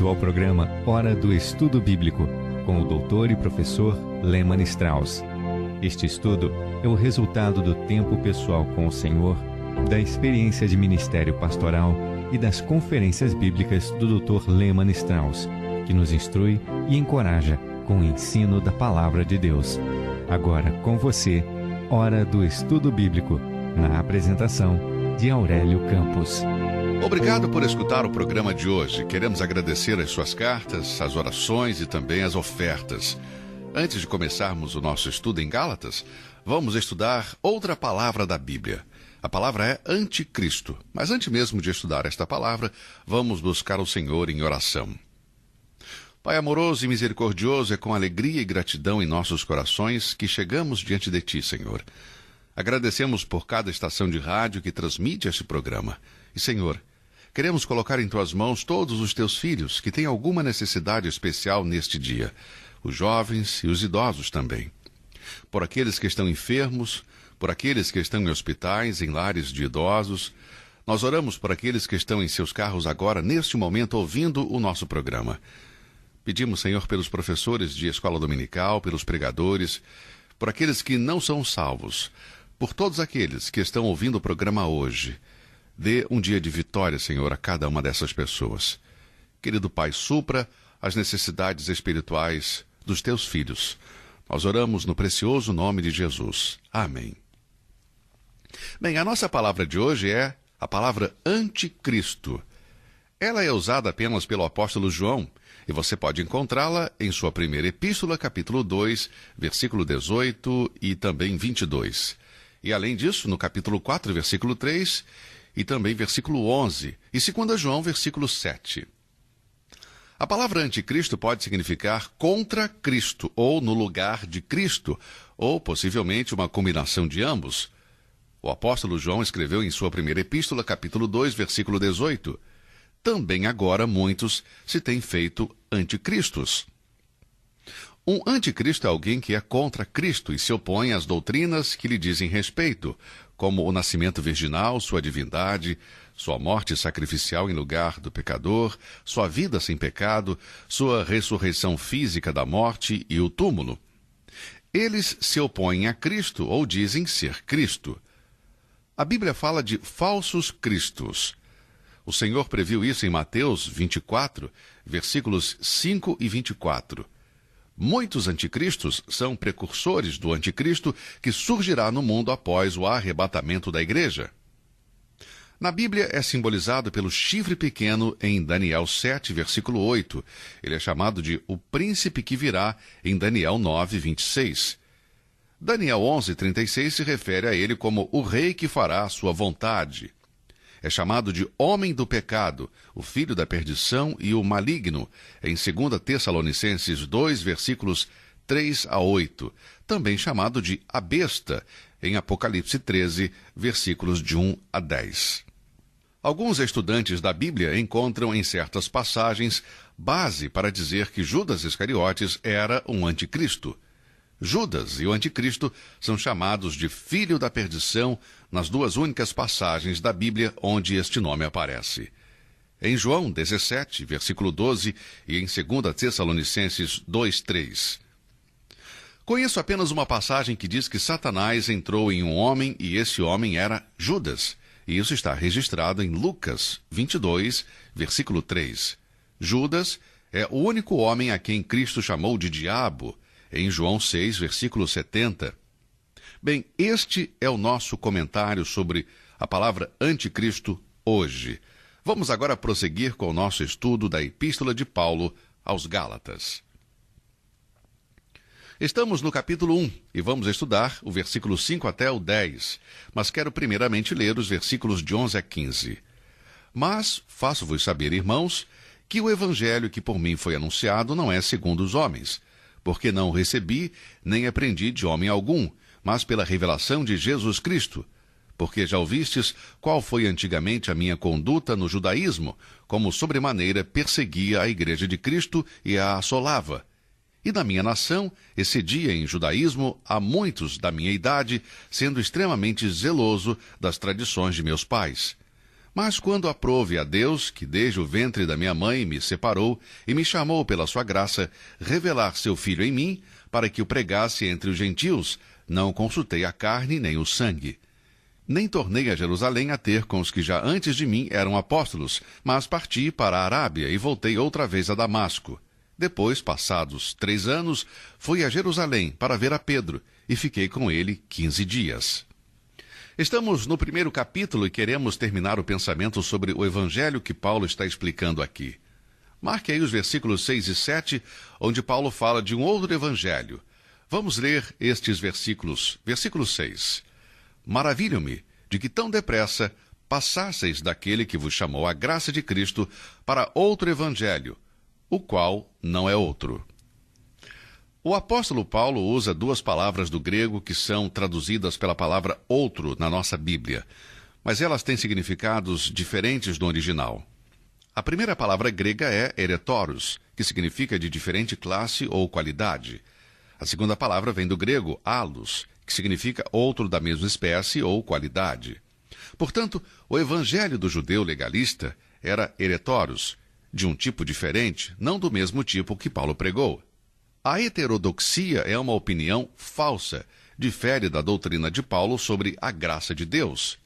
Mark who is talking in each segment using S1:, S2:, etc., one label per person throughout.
S1: Bem-vindo ao programa Hora do Estudo Bíblico, com o doutor e professor Lehmann Strauss. Este estudo é o resultado do tempo pessoal com o Senhor, da experiência de ministério pastoral e das conferências bíblicas do Dr. Lehmann Strauss, que nos instrui e encoraja com o ensino da Palavra de Deus. Agora, com você, Hora do Estudo Bíblico, na apresentação de Aurélio Campos.
S2: Obrigado por escutar o programa de hoje. Queremos agradecer as suas cartas, as orações e também as ofertas. Antes de começarmos o nosso estudo em Gálatas, vamos estudar outra palavra da Bíblia. A palavra é anticristo. Mas antes mesmo de estudar esta palavra, vamos buscar o Senhor em oração. Pai amoroso e misericordioso, é com alegria e gratidão em nossos corações que chegamos diante de Ti, Senhor. Agradecemos por cada estação de rádio que transmite este programa. E, Senhor, queremos colocar em Tuas mãos todos os Teus filhos que têm alguma necessidade especial neste dia, os jovens e os idosos também. Por aqueles que estão enfermos, por aqueles que estão em hospitais, em lares de idosos. Nós oramos por aqueles que estão em seus carros agora, neste momento, ouvindo o nosso programa. Pedimos, Senhor, pelos professores de escola dominical, pelos pregadores, por aqueles que não são salvos, por todos aqueles que estão ouvindo o programa hoje. Dê um dia de vitória, Senhor, a cada uma dessas pessoas. Querido Pai, supra as necessidades espirituais dos Teus filhos. Nós oramos no precioso nome de Jesus. Amém. Bem, a nossa palavra de hoje é a palavra anticristo. Ela é usada apenas pelo apóstolo João, e você pode encontrá-la em sua primeira epístola, capítulo 2, versículo 18 e também 22. E além disso, no capítulo 4, versículo 3, e também versículo 11, e 2 João, versículo 7. A palavra anticristo pode significar contra Cristo, ou no lugar de Cristo, ou possivelmente uma combinação de ambos. O apóstolo João escreveu em sua primeira epístola, capítulo 2, versículo 18, também agora muitos se têm feito anticristos. Um anticristo é alguém que é contra Cristo e se opõe às doutrinas que lhe dizem respeito, como o nascimento virginal, sua divindade, sua morte sacrificial em lugar do pecador, sua vida sem pecado, sua ressurreição física da morte e o túmulo. Eles se opõem a Cristo ou dizem ser Cristo. A Bíblia fala de falsos cristos. O Senhor previu isso em Mateus 24, versículos 5 e 24. Muitos anticristos são precursores do anticristo que surgirá no mundo após o arrebatamento da igreja. Na Bíblia é simbolizado pelo chifre pequeno em Daniel 7, versículo 8. Ele é chamado de o príncipe que virá em Daniel 9, 26. Daniel 11, 36 se refere a ele como o rei que fará a sua vontade. É chamado de homem do pecado, o filho da perdição e o maligno, em 2 Tessalonicenses 2, versículos 3 a 8, também chamado de a besta, em Apocalipse 13, versículos de 1 a 10. Alguns estudantes da Bíblia encontram em certas passagens base para dizer que Judas Iscariotes era um anticristo. Judas e o anticristo são chamados de filho da perdição nas duas únicas passagens da Bíblia onde este nome aparece. Em João 17, versículo 12, e em 2 Tessalonicenses 2, 3. Conheço apenas uma passagem que diz que Satanás entrou em um homem e esse homem era Judas. E isso está registrado em Lucas 22, versículo 3. Judas é o único homem a quem Cristo chamou de diabo, em João 6, versículo 70. Bem, este é o nosso comentário sobre a palavra anticristo hoje. Vamos agora prosseguir com o nosso estudo da Epístola de Paulo aos Gálatas. Estamos no capítulo 1 e vamos estudar o versículo 5 até o 10, mas quero primeiramente ler os versículos de 11 a 15. Mas faço-vos saber, irmãos, que o evangelho que por mim foi anunciado não é segundo os homens, porque não recebi nem aprendi de homem algum, mas pela revelação de Jesus Cristo. Porque já ouvistes qual foi antigamente a minha conduta no judaísmo, como sobremaneira perseguia a igreja de Cristo e a assolava. E na minha nação excedia em judaísmo a muitos da minha idade, sendo extremamente zeloso das tradições de meus pais. Mas quando aprove a Deus, que desde o ventre da minha mãe me separou e me chamou pela sua graça, revelar seu Filho em mim, para que o pregasse entre os gentios, não consultei a carne nem o sangue. Nem tornei a Jerusalém a ter com os que já antes de mim eram apóstolos, mas parti para a Arábia e voltei outra vez a Damasco. Depois, passados 3 anos, fui a Jerusalém para ver a Pedro, e fiquei com ele 15 dias. Estamos no primeiro capítulo e queremos terminar o pensamento sobre o evangelho que Paulo está explicando aqui. Marque aí os versículos 6 e 7, onde Paulo fala de um outro evangelho. Vamos ler estes versículos. Versículo 6. Maravilho-me de que tão depressa passasseis daquele que vos chamou a graça de Cristo para outro evangelho, o qual não é outro. O apóstolo Paulo usa 2 palavras do grego que são traduzidas pela palavra outro na nossa Bíblia, mas elas têm significados diferentes do original. A primeira palavra grega é eretoros, que significa de diferente classe ou qualidade. A segunda palavra vem do grego allos, que significa outro da mesma espécie ou qualidade. Portanto, o evangelho do judeu legalista era eretoros, de um tipo diferente, não do mesmo tipo que Paulo pregou. A heterodoxia é uma opinião falsa, difere da doutrina de Paulo sobre a graça de Deus.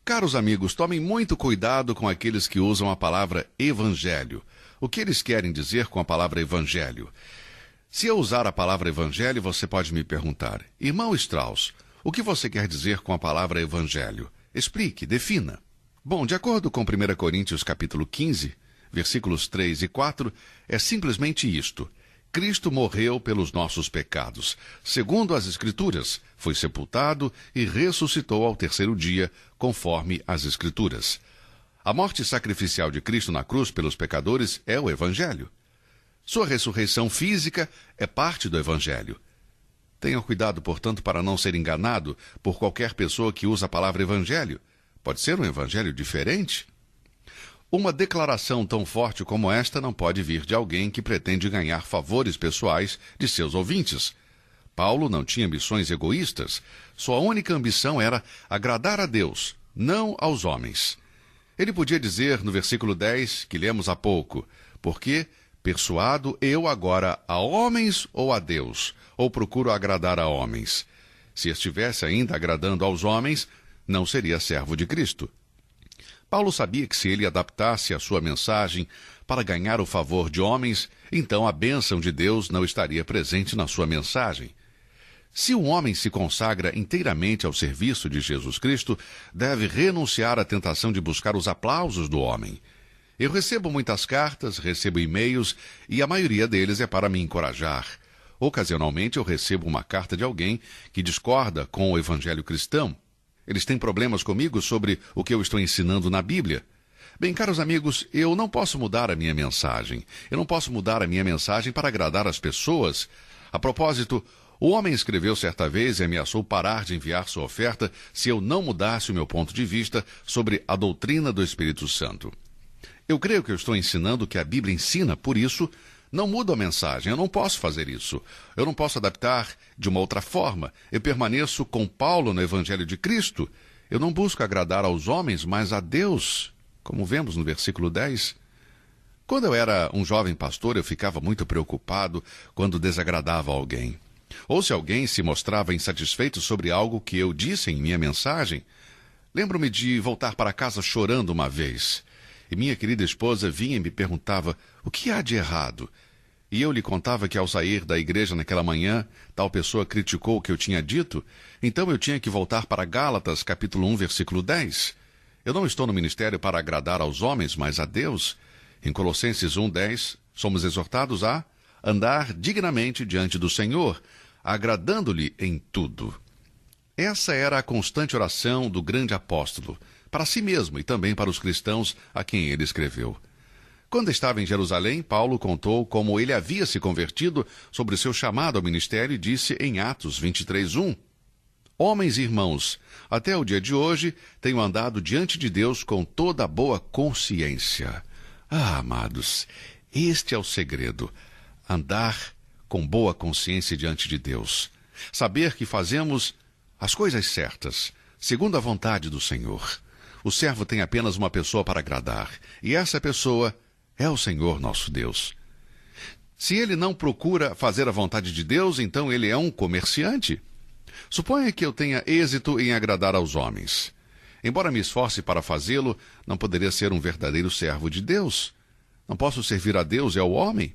S2: Caros amigos, tomem muito cuidado com aqueles que usam a palavra evangelho. O que eles querem dizer com a palavra evangelho? Se eu usar a palavra evangelho, você pode me perguntar: irmão Strauss, o que você quer dizer com a palavra evangelho? Explique, defina. Bom, de acordo com 1 Coríntios capítulo 15, versículos 3 e 4, é simplesmente isto: Cristo morreu pelos nossos pecados, segundo as Escrituras, foi sepultado e ressuscitou ao 3º dia, conforme as Escrituras. A morte sacrificial de Cristo na cruz pelos pecadores é o Evangelho. Sua ressurreição física é parte do Evangelho. Tenha cuidado, portanto, para não ser enganado por qualquer pessoa que usa a palavra Evangelho. Pode ser um Evangelho diferente. Uma declaração tão forte como esta não pode vir de alguém que pretende ganhar favores pessoais de seus ouvintes. Paulo não tinha ambições egoístas. Sua única ambição era agradar a Deus, não aos homens. Ele podia dizer no versículo 10, que lemos há pouco: porque persuado eu agora a homens ou a Deus, ou procuro agradar a homens? Se estivesse ainda agradando aos homens, não seria servo de Cristo. Paulo sabia que se ele adaptasse a sua mensagem para ganhar o favor de homens, então a bênção de Deus não estaria presente na sua mensagem. Se um homem se consagra inteiramente ao serviço de Jesus Cristo, deve renunciar à tentação de buscar os aplausos do homem. Eu recebo muitas cartas, recebo e-mails, e a maioria deles é para me encorajar. Ocasionalmente eu recebo uma carta de alguém que discorda com o evangelho cristão. Eles têm problemas comigo sobre o que eu estou ensinando na Bíblia. Bem, caros amigos, eu não posso mudar a minha mensagem. Eu não posso mudar a minha mensagem para agradar as pessoas. A propósito, o homem escreveu certa vez e ameaçou parar de enviar sua oferta se eu não mudasse o meu ponto de vista sobre a doutrina do Espírito Santo. Eu creio que eu estou ensinando o que a Bíblia ensina, por isso, não mudo a mensagem. Eu não posso fazer isso. Eu não posso adaptar de uma outra forma. Eu permaneço com Paulo no Evangelho de Cristo. Eu não busco agradar aos homens, mas a Deus, como vemos no versículo 10. Quando eu era um jovem pastor, eu ficava muito preocupado quando desagradava alguém. Ou se alguém se mostrava insatisfeito sobre algo que eu disse em minha mensagem. Lembro-me de voltar para casa chorando uma vez. E minha querida esposa vinha e me perguntava: o que há de errado? E eu lhe contava que ao sair da igreja naquela manhã, tal pessoa criticou o que eu tinha dito, então eu tinha que voltar para Gálatas, capítulo 1, versículo 10. Eu não estou no ministério para agradar aos homens, mas a Deus. Em Colossenses 1, 10, somos exortados a andar dignamente diante do Senhor, agradando-lhe em tudo. Essa era a constante oração do grande apóstolo, para si mesmo e também para os cristãos a quem ele escreveu. Quando estava em Jerusalém, Paulo contou como ele havia se convertido sobre seu chamado ao ministério e disse em Atos 23:1: Homens e irmãos, até o dia de hoje tenho andado diante de Deus com toda a boa consciência. Ah, amados, este é o segredo: andar com boa consciência diante de Deus. Saber que fazemos as coisas certas, segundo a vontade do Senhor. O servo tem apenas uma pessoa para agradar, e essa pessoa é o Senhor nosso Deus. Se ele não procura fazer a vontade de Deus, então ele é um comerciante. Suponha que eu tenha êxito em agradar aos homens. Embora me esforce para fazê-lo, não poderia ser um verdadeiro servo de Deus. Não posso servir a Deus e ao homem.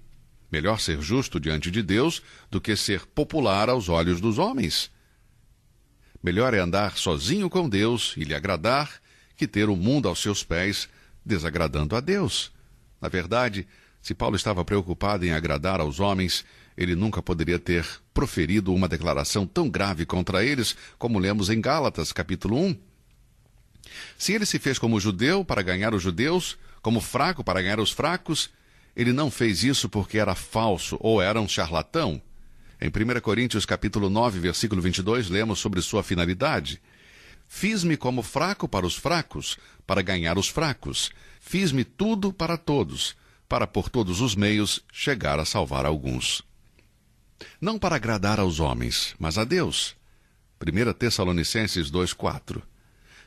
S2: Melhor ser justo diante de Deus do que ser popular aos olhos dos homens. Melhor é andar sozinho com Deus e lhe agradar que ter o mundo aos seus pés, desagradando a Deus. Na verdade, se Paulo estava preocupado em agradar aos homens, ele nunca poderia ter proferido uma declaração tão grave contra eles, como lemos em Gálatas, capítulo 1. Se ele se fez como judeu para ganhar os judeus, como fraco para ganhar os fracos, ele não fez isso porque era falso ou era um charlatão. Em 1 Coríntios capítulo 9, versículo 22, lemos sobre sua finalidade. Fiz-me como fraco para os fracos, para ganhar os fracos. Fiz-me tudo para todos, para por todos os meios chegar a salvar alguns. Não para agradar aos homens, mas a Deus. 1 Tessalonicenses 2,4.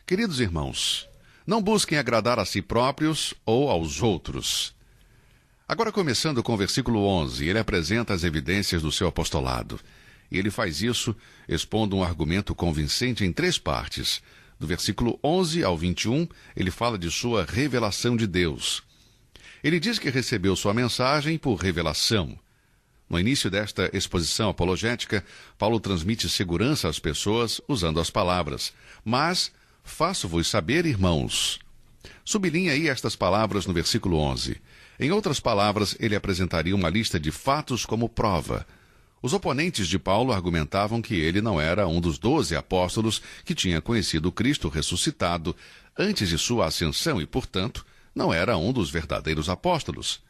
S2: Queridos irmãos, não busquem agradar a si próprios ou aos outros. Agora, começando com o versículo 11, ele apresenta as evidências do seu apostolado. E ele faz isso expondo um argumento convincente em 3 partes. Do versículo 11 ao 21, ele fala de sua revelação de Deus. Ele diz que recebeu sua mensagem por revelação. No início desta exposição apologética, Paulo transmite segurança às pessoas usando as palavras: mas faço-vos saber, irmãos. Sublinhe aí estas palavras no versículo 11. Em outras palavras, ele apresentaria uma lista de fatos como prova. Os oponentes de Paulo argumentavam que ele não era um dos 12 apóstolos que tinha conhecido Cristo ressuscitado antes de sua ascensão e, portanto, não era um dos verdadeiros apóstolos.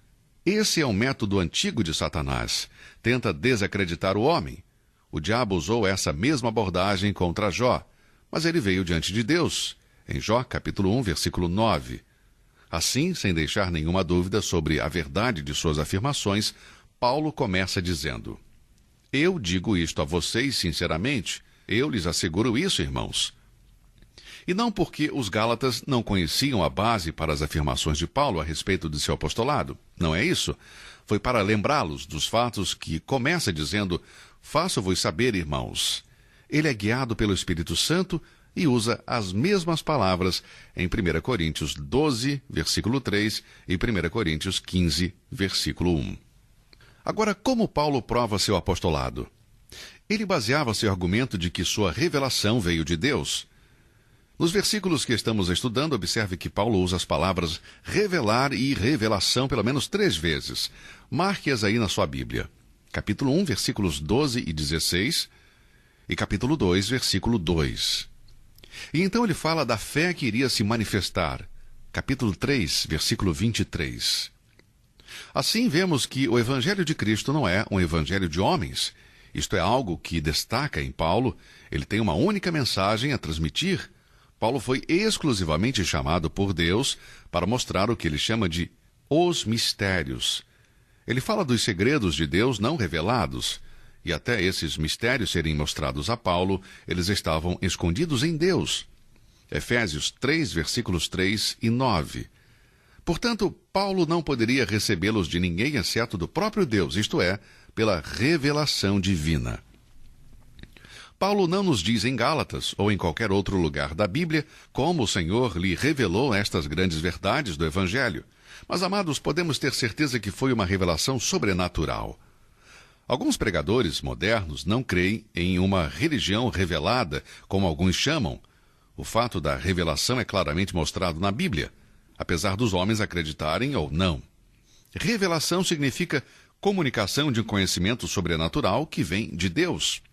S2: Esse é um método antigo de Satanás. Tenta desacreditar o homem. O diabo usou essa mesma abordagem contra Jó, mas ele veio diante de Deus, em Jó capítulo 1, versículo 9. Assim, sem deixar nenhuma dúvida sobre a verdade de suas afirmações, Paulo começa dizendo: eu digo isto a vocês sinceramente, eu lhes asseguro isso, irmãos. E não porque os Gálatas não conheciam a base para as afirmações de Paulo a respeito de seu apostolado. Não é isso. Foi para lembrá-los dos fatos que começa dizendo: faço-vos saber, irmãos. Ele é guiado pelo Espírito Santo e usa as mesmas palavras em 1 Coríntios 12, versículo 3 e 1 Coríntios 15, versículo 1. Agora, como Paulo prova seu apostolado? Ele baseava seu argumento de que sua revelação veio de Deus. Nos versículos que estamos estudando, observe que Paulo usa as palavras revelar e revelação pelo menos 3 vezes. Marque-as aí na sua Bíblia. Capítulo 1, versículos 12 e 16, e capítulo 2, versículo 2. E então ele fala da fé que iria se manifestar. Capítulo 3, versículo 23. Assim vemos que o Evangelho de Cristo não é um evangelho de homens. Isto é algo que destaca em Paulo. Ele tem uma única mensagem a transmitir. Paulo foi exclusivamente chamado por Deus para mostrar o que ele chama de os mistérios. Ele fala dos segredos de Deus não revelados. E até esses mistérios serem mostrados a Paulo, eles estavam escondidos em Deus. Efésios 3, versículos 3 e 9. Portanto, Paulo não poderia recebê-los de ninguém exceto do próprio Deus, isto é, pela revelação divina. Paulo não nos diz em Gálatas ou em qualquer outro lugar da Bíblia como o Senhor lhe revelou estas grandes verdades do Evangelho. Mas, amados, podemos ter certeza que foi uma revelação sobrenatural. Alguns pregadores modernos não creem em uma religião revelada, como alguns chamam. O fato da revelação é claramente mostrado na Bíblia, apesar dos homens acreditarem ou não. Revelação significa comunicação de um conhecimento sobrenatural que vem de Deus.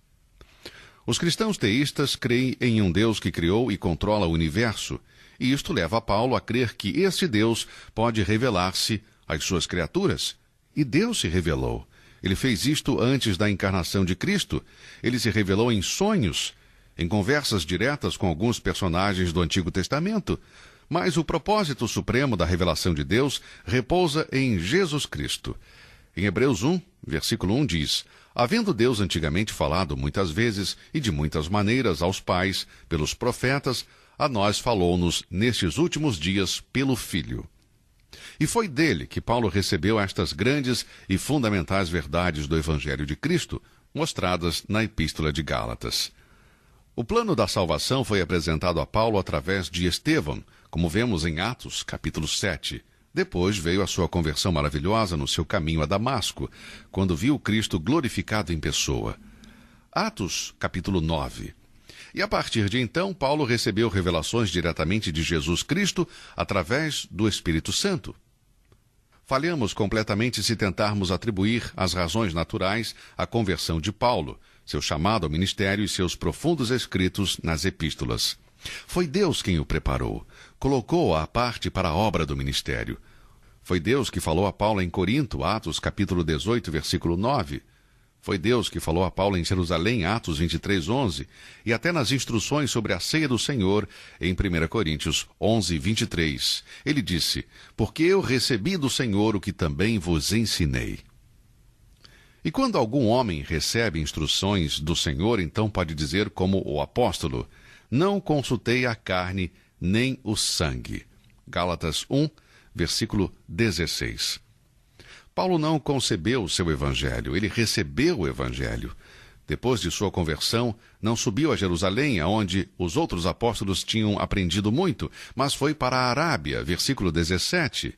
S2: Os cristãos teístas creem em um Deus que criou e controla o universo, e isto leva Paulo a crer que este Deus pode revelar-se às suas criaturas. E Deus se revelou. Ele fez isto antes da encarnação de Cristo. Ele se revelou em sonhos, em conversas diretas com alguns personagens do Antigo Testamento. Mas o propósito supremo da revelação de Deus repousa em Jesus Cristo. Em Hebreus 1, versículo 1 diz: havendo Deus antigamente falado muitas vezes e de muitas maneiras aos pais, pelos profetas, a nós falou-nos nestes últimos dias pelo Filho. E foi dele que Paulo recebeu estas grandes e fundamentais verdades do Evangelho de Cristo, mostradas na Epístola de Gálatas. O plano da salvação foi apresentado a Paulo através de Estevão, como vemos em Atos, capítulo 7. Depois veio a sua conversão maravilhosa no seu caminho a Damasco, quando viu Cristo glorificado em pessoa. Atos, capítulo 9. E a partir de então, Paulo recebeu revelações diretamente de Jesus Cristo através do Espírito Santo. Falhamos completamente se tentarmos atribuir às razões naturais a conversão de Paulo, seu chamado ao ministério e seus profundos escritos nas epístolas. Foi Deus quem o preparou, colocou-o à parte para a obra do ministério. Foi Deus que falou a Paulo em Corinto, Atos capítulo 18, versículo 9. Foi Deus que falou a Paulo em Jerusalém, Atos 23, 11, e até nas instruções sobre a ceia do Senhor, em 1 Coríntios 11, 23. Ele disse, porque eu recebi do Senhor o que também vos ensinei. E quando algum homem recebe instruções do Senhor, então pode dizer como o apóstolo, não consultei a carne nem o sangue. Gálatas 1, versículo 16. Paulo não concebeu o seu evangelho, ele recebeu o evangelho. Depois de sua conversão, não subiu a Jerusalém, aonde os outros apóstolos tinham aprendido muito, mas foi para a Arábia, versículo 17.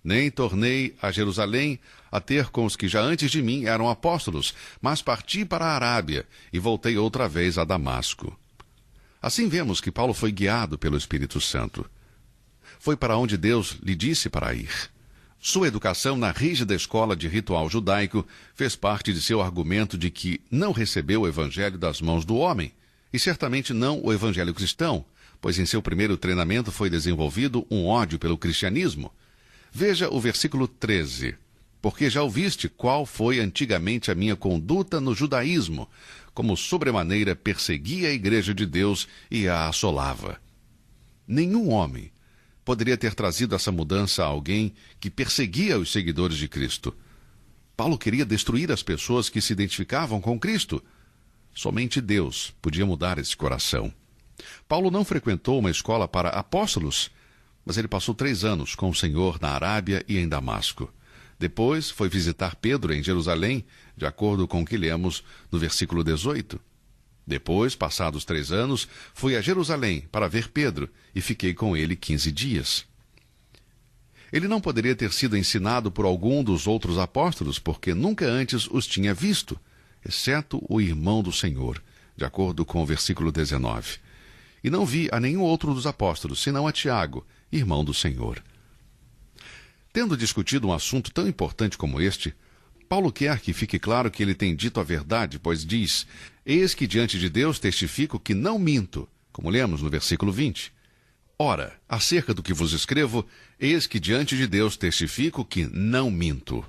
S2: Nem tornei a Jerusalém a ter com os que já antes de mim eram apóstolos, mas parti para a Arábia e voltei outra vez a Damasco. Assim vemos que Paulo foi guiado pelo Espírito Santo. Foi para onde Deus lhe disse para ir. Sua educação na rígida escola de ritual judaico fez parte de seu argumento de que não recebeu o evangelho das mãos do homem, e certamente não o evangelho cristão, pois em seu primeiro treinamento foi desenvolvido um ódio pelo cristianismo. Veja o versículo 13. Porque já ouviste qual foi antigamente a minha conduta no judaísmo, como sobremaneira perseguia a igreja de Deus e a assolava. Nenhum homem poderia ter trazido essa mudança a alguém que perseguia os seguidores de Cristo. Paulo queria destruir as pessoas que se identificavam com Cristo. Somente Deus podia mudar esse coração. Paulo não frequentou uma escola para apóstolos, mas ele passou 3 anos com o Senhor na Arábia e em Damasco. Depois foi visitar Pedro em Jerusalém, de acordo com o que lemos no versículo 18. Depois, passados 3 anos, fui a Jerusalém para ver Pedro e fiquei com ele 15 dias. Ele não poderia ter sido ensinado por algum dos outros apóstolos, porque nunca antes os tinha visto, exceto o irmão do Senhor, de acordo com o versículo 19. E não vi a nenhum outro dos apóstolos, senão a Tiago, irmão do Senhor. Tendo discutido um assunto tão importante como este, Paulo quer que fique claro que ele tem dito a verdade, pois diz, eis que diante de Deus testifico que não minto, como lemos no versículo 20. Ora, acerca do que vos escrevo, eis que diante de Deus testifico que não minto.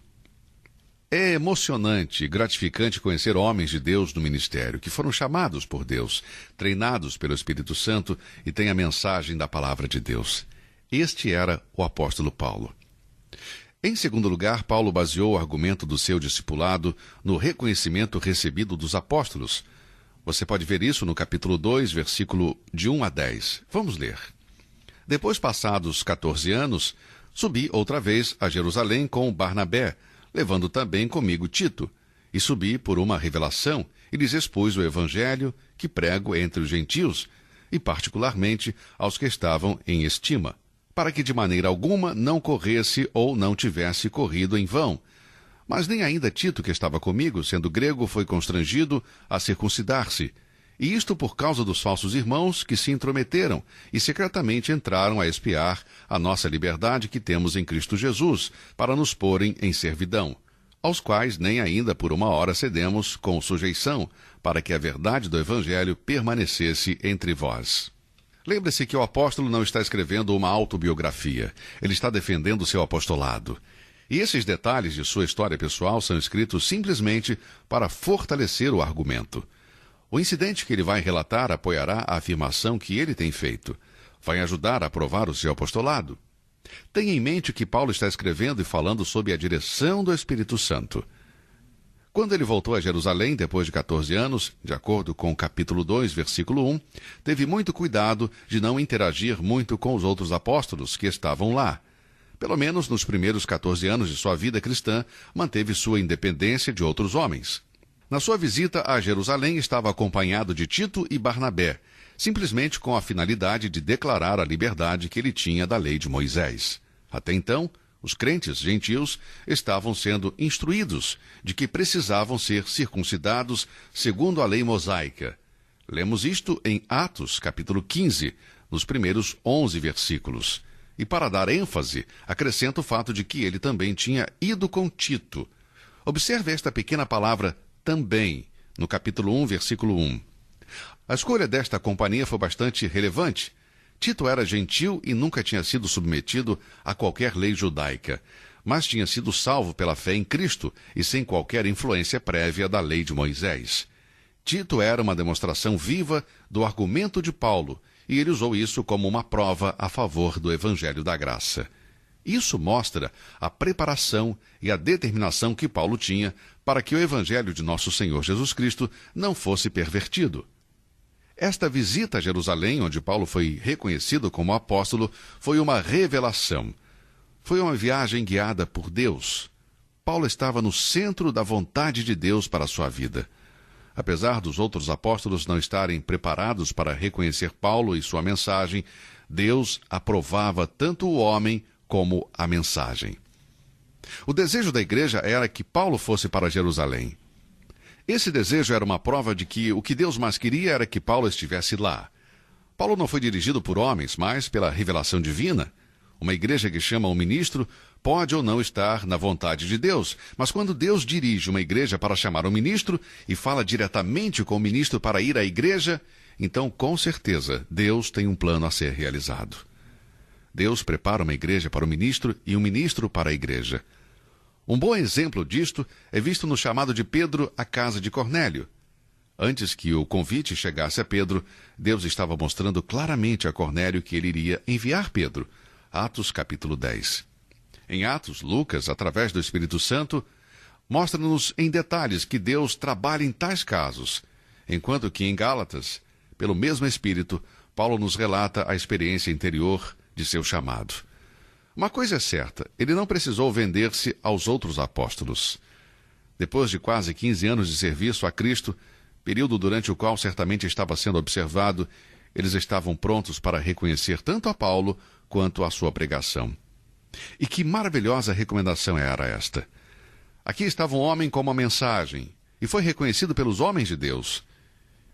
S2: É emocionante e gratificante conhecer homens de Deus no ministério, que foram chamados por Deus, treinados pelo Espírito Santo e têm a mensagem da palavra de Deus. Este era o apóstolo Paulo. Em segundo lugar, Paulo baseou o argumento do seu discipulado no reconhecimento recebido dos apóstolos. Você pode ver isso no capítulo 2, versículo de 1 a 10. Vamos ler. Depois passados 14 anos, subi outra vez a Jerusalém com Barnabé, levando também comigo Tito, e subi por uma revelação, e lhes expus o evangelho que prego entre os gentios, e particularmente aos que estavam em estima, para que de maneira alguma não corresse ou não tivesse corrido em vão. Mas nem ainda Tito, que estava comigo, sendo grego, foi constrangido a circuncidar-se, e isto por causa dos falsos irmãos que se intrometeram e secretamente entraram a espiar a nossa liberdade que temos em Cristo Jesus, para nos porem em servidão, aos quais nem ainda por uma hora cedemos com sujeição, para que a verdade do Evangelho permanecesse entre vós. Lembre-se que o apóstolo não está escrevendo uma autobiografia, ele está defendendo seu apostolado. E esses detalhes de sua história pessoal são escritos simplesmente para fortalecer o argumento. O incidente que ele vai relatar apoiará a afirmação que ele tem feito. Vai ajudar a provar o seu apostolado. Tenha em mente que Paulo está escrevendo e falando sob a direção do Espírito Santo. Quando ele voltou a Jerusalém, depois de 14 anos, de acordo com o capítulo 2, versículo 1, teve muito cuidado de não interagir muito com os outros apóstolos que estavam lá. Pelo menos nos primeiros 14 anos de sua vida cristã, manteve sua independência de outros homens. Na sua visita a Jerusalém, estava acompanhado de Tito e Barnabé, simplesmente com a finalidade de declarar a liberdade que ele tinha da lei de Moisés. Até então, os crentes gentios estavam sendo instruídos de que precisavam ser circuncidados segundo a lei mosaica. Lemos isto em Atos, capítulo 15, nos primeiros 11 versículos. E para dar ênfase, acrescenta o fato de que ele também tinha ido com Tito. Observe esta pequena palavra também, no capítulo 1, versículo 1. A escolha desta companhia foi bastante relevante. Tito era gentil e nunca tinha sido submetido a qualquer lei judaica, mas tinha sido salvo pela fé em Cristo e sem qualquer influência prévia da lei de Moisés. Tito era uma demonstração viva do argumento de Paulo, e ele usou isso como uma prova a favor do Evangelho da Graça. Isso mostra a preparação e a determinação que Paulo tinha para que o Evangelho de nosso Senhor Jesus Cristo não fosse pervertido. Esta visita a Jerusalém, onde Paulo foi reconhecido como apóstolo, foi uma revelação. Foi uma viagem guiada por Deus. Paulo estava no centro da vontade de Deus para a sua vida. Apesar dos outros apóstolos não estarem preparados para reconhecer Paulo e sua mensagem, Deus aprovava tanto o homem como a mensagem. O desejo da igreja era que Paulo fosse para Jerusalém. Esse desejo era uma prova de que o que Deus mais queria era que Paulo estivesse lá. Paulo não foi dirigido por homens, mas pela revelação divina. Uma igreja que chama um ministro pode ou não estar na vontade de Deus, mas quando Deus dirige uma igreja para chamar um ministro e fala diretamente com o ministro para ir à igreja, então com certeza Deus tem um plano a ser realizado. Deus prepara uma igreja para o ministro e um ministro para a igreja. Um bom exemplo disto é visto no chamado de Pedro à casa de Cornélio. Antes que o convite chegasse a Pedro, Deus estava mostrando claramente a Cornélio que ele iria enviar Pedro. Atos capítulo 10. Em Atos, Lucas, através do Espírito Santo, mostra-nos em detalhes que Deus trabalha em tais casos, enquanto que em Gálatas, pelo mesmo Espírito, Paulo nos relata a experiência interior de seu chamado. Uma coisa é certa, ele não precisou vender-se aos outros apóstolos. Depois de quase 15 anos de serviço a Cristo, período durante o qual certamente estava sendo observado, eles estavam prontos para reconhecer tanto a Paulo quanto a sua pregação. E que maravilhosa recomendação era esta! Aqui estava um homem com uma mensagem, e foi reconhecido pelos homens de Deus.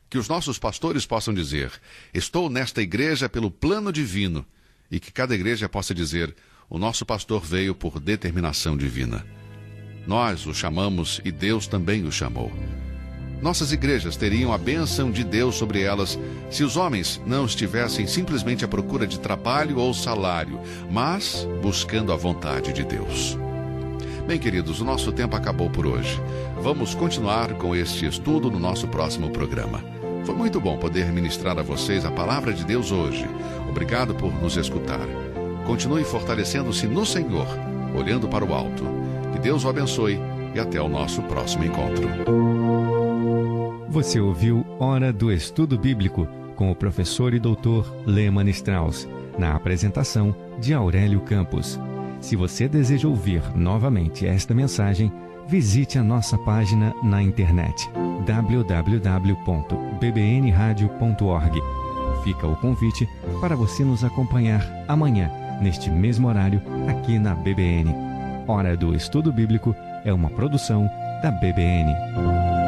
S2: Que os nossos pastores possam dizer: estou nesta igreja pelo plano divino, e que cada igreja possa dizer: o nosso pastor veio por determinação divina. Nós o chamamos e Deus também o chamou. Nossas igrejas teriam a bênção de Deus sobre elas se os homens não estivessem simplesmente à procura de trabalho ou salário, mas buscando a vontade de Deus. Bem, queridos, o nosso tempo acabou por hoje. Vamos continuar com este estudo no nosso próximo programa. Foi muito bom poder ministrar a vocês a palavra de Deus hoje. Obrigado por nos escutar. Continue fortalecendo-se no Senhor, olhando para o alto. Que Deus o abençoe e até o nosso próximo encontro.
S1: Você ouviu Hora do Estudo Bíblico com o professor e doutor Lehmann Strauss, na apresentação de Aurélio Campos. Se você deseja ouvir novamente esta mensagem, visite a nossa página na internet www.bbnradio.org. Fica o convite para você nos acompanhar amanhã, neste mesmo horário, aqui na BBN. Hora do Estudo Bíblico é uma produção da BBN.